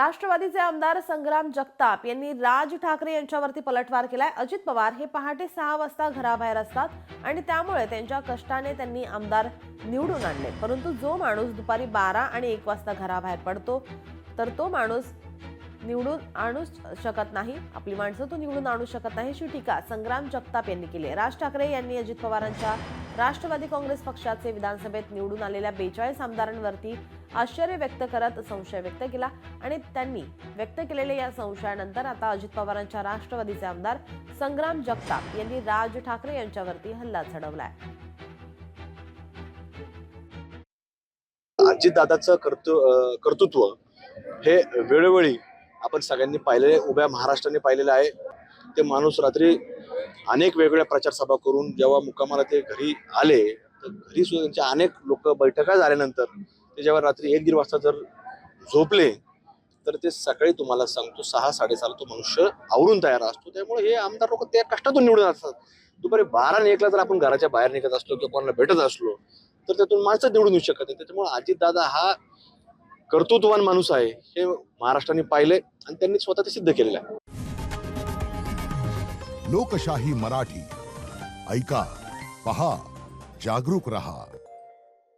राष्ट्रवादीचे आमदार संग्राम जगताप यांनी राज ठाकरे यांच्यावरती पलटवार केलाय। अजित पवार हे पहाटे 6 वाजता घराबाहेर असतात आणि त्यामुळे त्यांच्या कष्टाने त्यांनी आमदार निवडून आणले, परंतु जो माणूस दुपारी 12 आणि 1 वाजता घराबाहेर पडतो तर तो माणूस निवडून आणू शकत नाही, आपली माणसं तो निवडून आणू शकत नाही, अशी टीका संग्राम जगताप यांनी केली। राज ठाकरे यांनी अजित पवारांच्या राष्ट्रवादी काँग्रेस पक्षाचे विधानसभेत निवडून आलेल्या 42 आमदारांवरती आश्चर्य व्यक्त करत संशय व्यक्त केला आणि त्यांनी व्यक्त केलेल्या या संशयानंतर आता अजित पवारांच्या राष्ट्रवादीचे आमदार संग्राम जगताप यांनी राज ठाकरे यांच्यावरती हल्ला चढवलाय। अजितदादाचं कर्तृत्व हे वेळोवेळी आपण सगळ्यांनी पाहिलेले, उभ्या महाराष्ट्राने पाहिलेलं आहे। ते माणूस रात्री अनेक वेगवेगळ्या प्रचार सभा करून जेव्हा मुक्कामाला ते घरी आले तर घरी सुद्धा त्यांच्या अनेक लोक बैठका झाल्यानंतर ते जेव्हा रात्री 1-1.5 वाजता जर झोपले तर ते सकाळी तुम्हाला सांगतो 6-6:30 तो मनुष्य आवरून तयार असतो। त्यामुळे हे आमदार लोक त्या कष्टातून निवडून असतात। दुपारी 12 आणि 1 ला जर आपण घराच्या बाहेर निघत असलो किंवा कोणाला भेटत असलो तर त्यातून माणसं निवडून येऊ शकत नाही। त्याच्यामुळे अजितदादा हा कर्तृत्ववान माणूस आहे हे महाराष्ट्राने पाहिले आणि त्यांनी स्वतः ते सिद्ध केलेलं आहे। लोकशाही मराठी ऐका, पहा, जागरूक रहा।